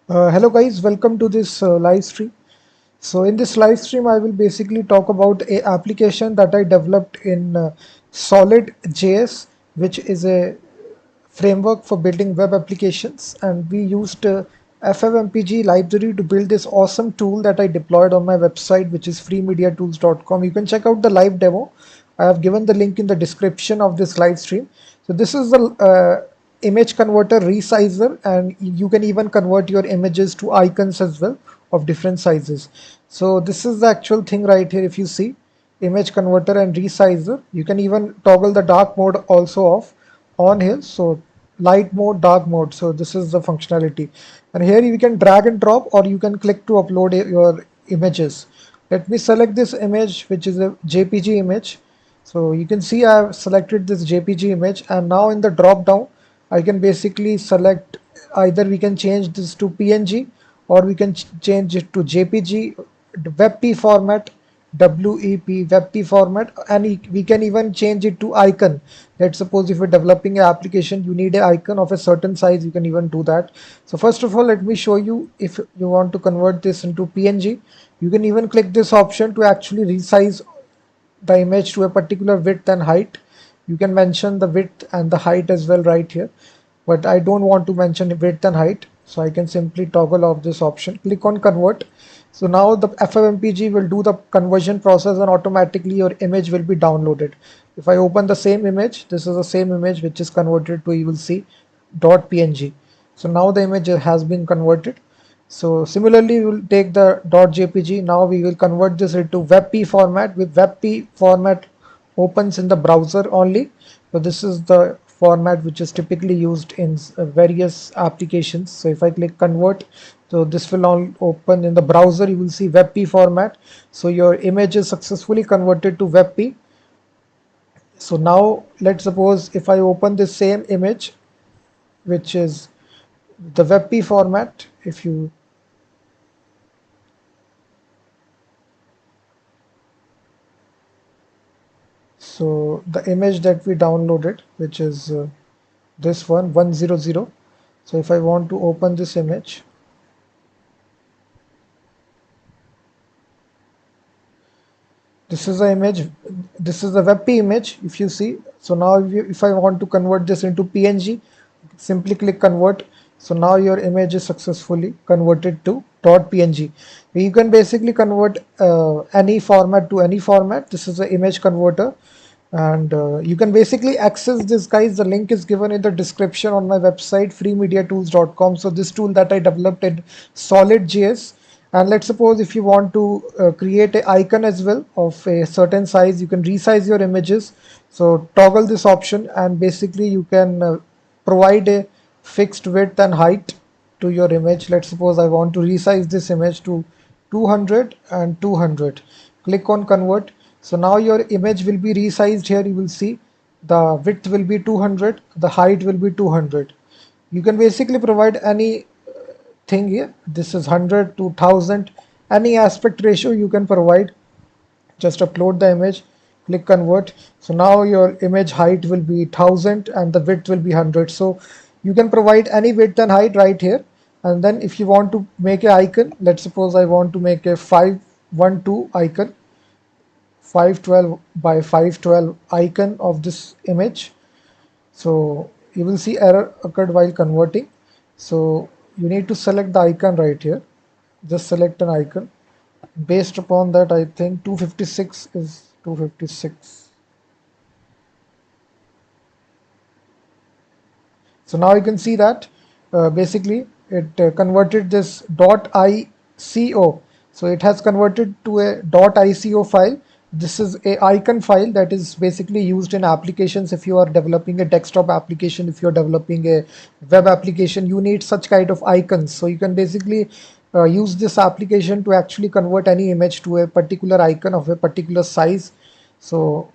Hello guys, welcome to this live stream. So in this live stream, I will basically talk about a application that I developed in Solid.js, which is a framework for building web applications, and we used FFMPEG library to build this awesome tool that I deployed on my website, which is freemediatools.com. You can check out the live demo. I have given the link in the description of this live stream. So this is the image converter resizer, and you can even convert your images to icons as well of different sizes. So this is the actual thing right here. If you see image converter and resizer, you can even toggle the dark mode also off on here. So light mode, dark mode. So this is the functionality, and here you can drag and drop, or you can click to upload your images. Let me select this image, which is a JPG image. So you can see I have selected this JPG image, and now in the drop down I can basically select, either we can change this to PNG, or we can change it to JPG, WebP format, WEP, WebP format, and we can even change it to icon. Let's suppose if you're developing an application, you need an icon of a certain size, you can even do that. So first of all, let me show you. If you want to convert this into PNG, you can even click this option to actually resize the image to a particular width and height. You can mention the width and the height as well right here, but I don't want to mention width and height, so I can simply toggle off this option, click on convert. So now the FFmpeg will do the conversion process, and automatically your image will be downloaded. If I open the same image, this is the same image which is converted to, you will see, .png. So now the image has been converted. So similarly, we will take the .jpg. Now we will convert this into WebP format. With WebP format opens in the browser only. So this is the format which is typically used in various applications. So if I click convert, so this will all open in the browser. You will see WebP format. So your image is successfully converted to WebP. So now let's suppose if I open this same image, which is the WebP format, if you so the image that we downloaded, which is this one 100. So if I want to open this image, this is the image, this is the WebP image, if you see. So now if I want to convert this into PNG, simply click convert. So now your image is successfully converted to .png. You can basically convert any format to any format. This is the image converter, and you can basically access this, guys. The link is given in the description on my website freemediatools.com. So this tool that I developed in Solid.js. And let's suppose if you want to create an icon as well of a certain size, you can resize your images. So toggle this option, and basically you can provide a fixed width and height to your image. Let's suppose I want to resize this image to 200 and 200. Click on convert. So now your image will be resized. Here you will see the width will be 200, the height will be 200. You can basically provide any thing here. This is 100 to 1000, any aspect ratio you can provide. Just upload the image, click convert. So now your image height will be 1000 and the width will be 100. So you can provide any width and height right here. And then if you want to make an icon, let's suppose I want to make a 512 icon, 512 by 512 icon of this image. So you will see error occurred while converting. So you need to select the icon right here. Just select an icon. Based upon that, I think 256 is 256. So now you can see that basically it converted this .ico. So it has converted to a .ico file. This is a icon file that is basically used in applications. If you are developing a desktop application, if you're developing a web application, you need such kind of icons. So you can basically use this application to actually convert any image to a particular icon of a particular size. So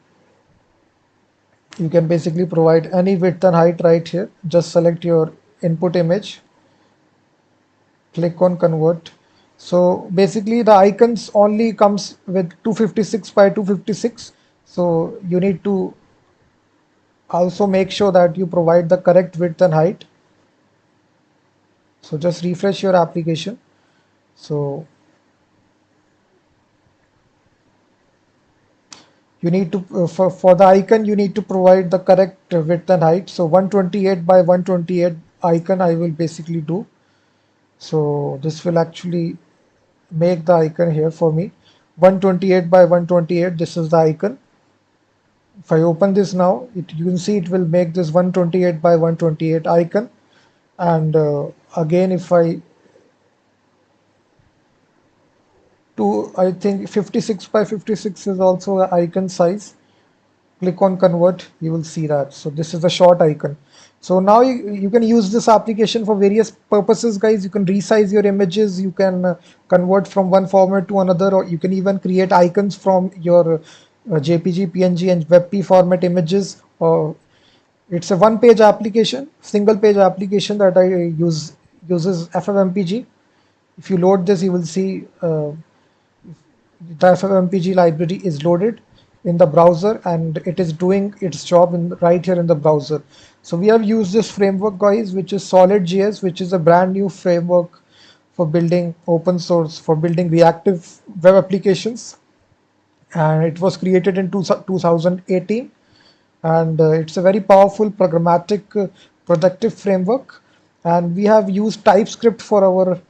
you can basically provide any width and height right here. Just select your input image, click on convert. So basically the icons only comes with 256 by 256. So you need to also make sure that you provide the correct width and height. So just refresh your application. So you need to for the icon you need to provide the correct width and height. So 128 by 128 icon I will basically do. So this will actually make the icon here for me. 128 by 128, this is the icon. If I open this now, you can see it will make this 128 by 128 icon. And again, if I do, I think 56 by 56 is also the icon size. Click on convert, you will see that. So this is the short icon. So now you can use this application for various purposes, guys. You can resize your images, you can convert from one format to another, or you can even create icons from your JPG, PNG and WebP format images. It's a one-page application, single-page application that I uses FFMPEG. If you load this, you will see the FFmpeg library is loaded in the browser and it is doing its job right here in the browser. So we have used this framework, guys, which is Solid.js, which is a brand new framework for building open source, for building reactive web applications. And it was created in 2018, and it's a very powerful programmatic productive framework. And we have used TypeScript for our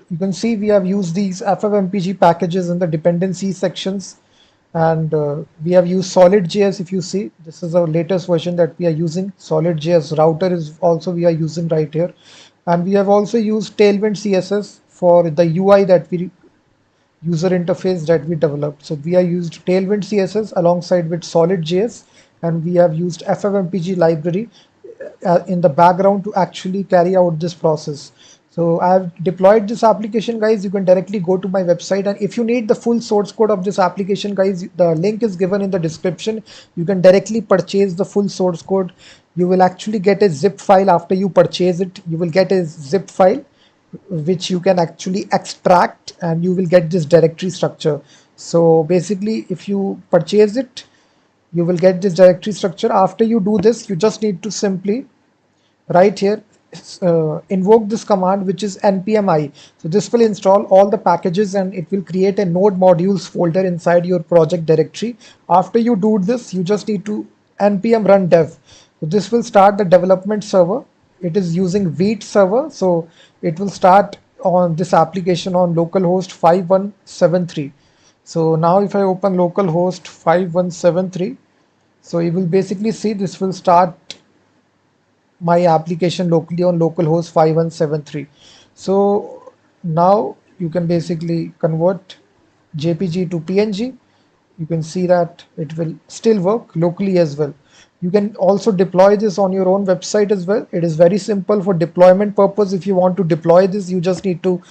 you can see we have used these FFmpeg packages in the dependency sections, and we have used Solid.js. If you see, this is our latest version that we are using. Solid.js router is also we are using right here, and we have also used Tailwind CSS for the UI that we user interface that we developed. So we have used Tailwind CSS alongside with Solid.js, and we have used FFmpeg library in the background to actually carry out this process. So I have deployed this application, guys. You can directly go to my website, and if you need the full source code of this application, guys, the link is given in the description. You can directly purchase the full source code. You will actually get a zip file after you purchase it. You will get a zip file which you can actually extract, and you will get this directory structure. So basically, if you purchase it, you will get this directory structure. After you do this, you just need to simply right here invoke this command, which is npmi. So this will install all the packages and it will create a node modules folder inside your project directory. After you do this, you just need to npm run dev. So this will start the development server. It is using Vite server, so it will start on this application on localhost 5173. So now if I open localhost 5173, so you will basically see this will start my application locally on localhost 5173. So now you can basically convert JPG to PNG. You can see that it will still work locally as well. You can also deploy this on your own website as well. It is very simple for deployment purpose. If you want to deploy this, you just need to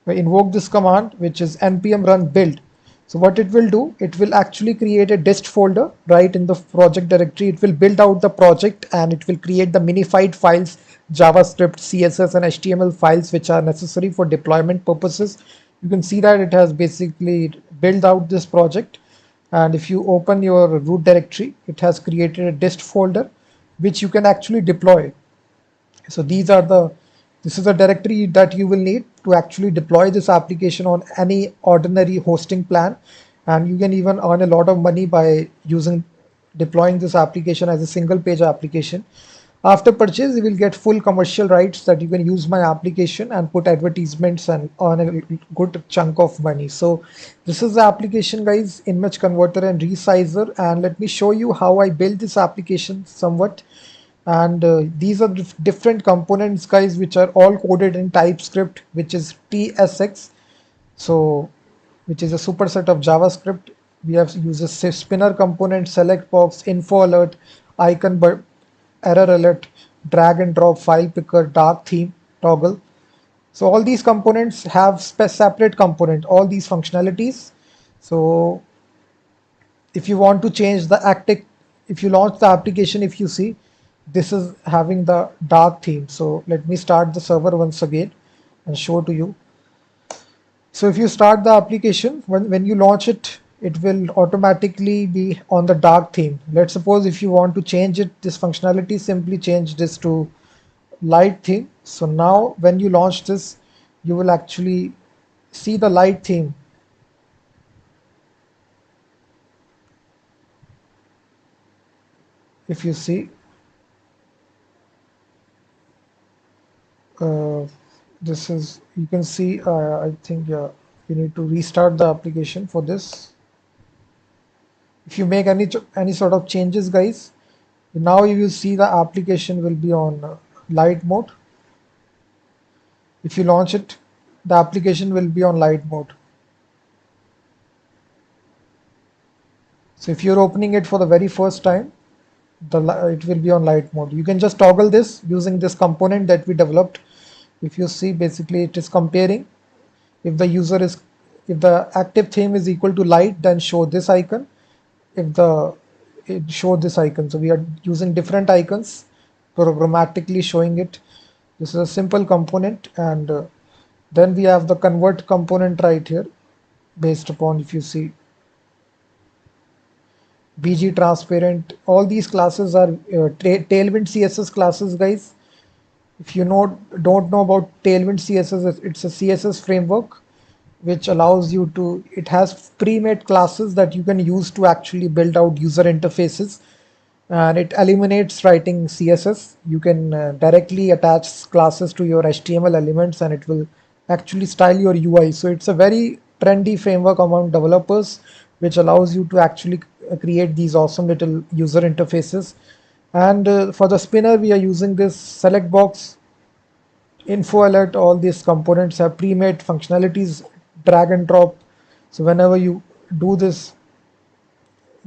invoke this command, which is npm run build. So what it will do, it will actually create a dist folder right in the project directory. It will build out the project and it will create the minified files, JavaScript, CSS and HTML files which are necessary for deployment purposes. You can see that it has basically built out this project. And if you open your root directory, it has created a dist folder which you can actually deploy. So this is a directory that you will need to actually deploy this application on any ordinary hosting plan, and you can even earn a lot of money by deploying this application as a single page application. After purchase, you will get full commercial rights that you can use my application and put advertisements and earn a good chunk of money. So this is the application, guys, image converter and resizer, and let me show you how I built this application somewhat. And these are different components, guys, which are all coded in TypeScript, which is TSX. So which is a superset of JavaScript. We have uses spinner component, select box, info alert, icon error alert, drag and drop, file picker, dark theme, toggle. So all these components have separate component, all these functionalities. So if you want to change the active, if you launch the application, if you see, this is having the dark theme. So let me start the server once again and show to you. So if you start the application, when you launch it, it will automatically be on the dark theme. Let's suppose if you want to change it, this functionality, simply change this to light theme. So now when you launch this, you will actually see the light theme. If you see, uh, this is, you can see, I think, yeah, you need to restart the application for this. If you make any sort of changes, guys, now you will see the application will be on light mode. If you launch it, the application will be on light mode. So if you're opening it for the very first time, it will be on light mode. You can just toggle this using this component that we developed. If you see, basically it is comparing. If the user is, if the active theme is equal to light, then show this icon. If the it show this icon. So we are using different icons, programmatically showing it. This is a simple component, and then we have the convert component right here, based upon, if you see, BG transparent. All these classes are Tailwind CSS classes, guys. If you don't know about Tailwind CSS, it's a CSS framework which allows you to, it has pre-made classes that you can use to actually build out user interfaces, and it eliminates writing CSS. You can directly attach classes to your HTML elements and it will actually style your UI. So it's a very trendy framework among developers which allows you to actually create these awesome little user interfaces. And for the spinner, we are using this select box, info alert. All these components have pre-made functionalities, drag and drop. So whenever you do this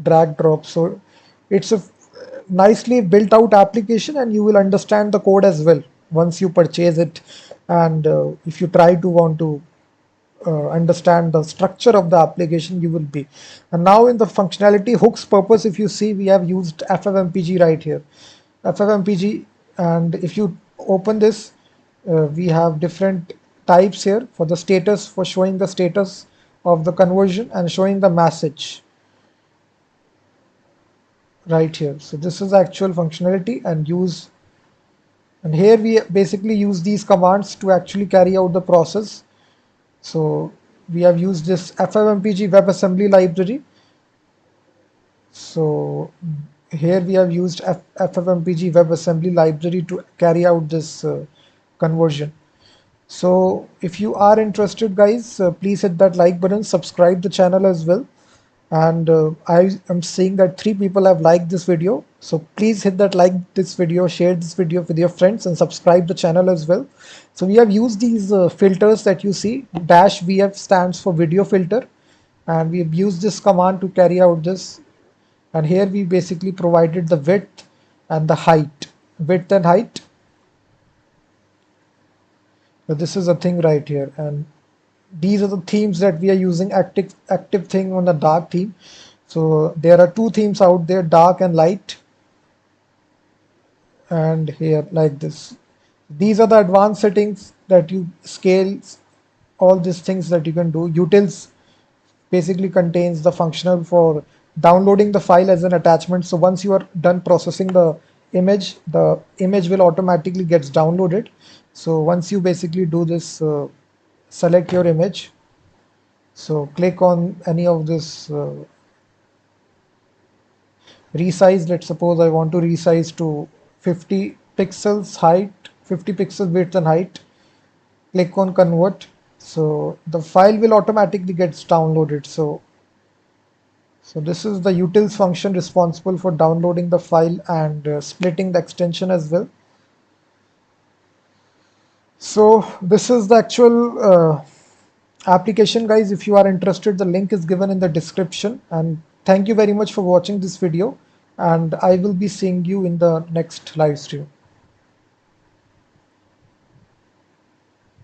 drag drop, so it's a nicely built out application, and you will understand the code as well once you purchase it. And if you try to want to understand the structure of the application, you will be. And now in the functionality hooks purpose, if you see, we have used FFMPG right here, FFMPG. And if you open this, we have different types here for the status, for showing the status of the conversion and showing the message right here. So this is actual functionality and use, and here we basically use these commands to actually carry out the process. So we have used this FFmpeg WebAssembly library. So here we have used FFmpeg WebAssembly library to carry out this conversion. So if you are interested, guys, please hit that like button, subscribe the channel as well. And I am seeing that 3 people have liked this video, so please hit that like this video, share this video with your friends, and subscribe the channel as well. So we have used these filters that you see. -vf stands for video filter, and we have used this command to carry out this. And here we basically provided the width and the height, width and height. So this is a thing right here, and these are the themes that we are using. Active thing on the dark theme. So there are 2 themes out there, dark and light. And here like this, these are the advanced settings that you scale, all these things that you can do. Utils basically contains the functional for downloading the file as an attachment. So once you are done processing the image will automatically gets downloaded. So once you basically do this, select your image. So click on any of this resize. Let's suppose I want to resize to 50 pixels height, 50 pixels width and height. Click on convert. So the file will automatically gets downloaded. So this is the utils function responsible for downloading the file and splitting the extension as well. So this is the actual application, guys. If you are interested, the link is given in the description. And thank you very much for watching this video, and I will be seeing you in the next live stream.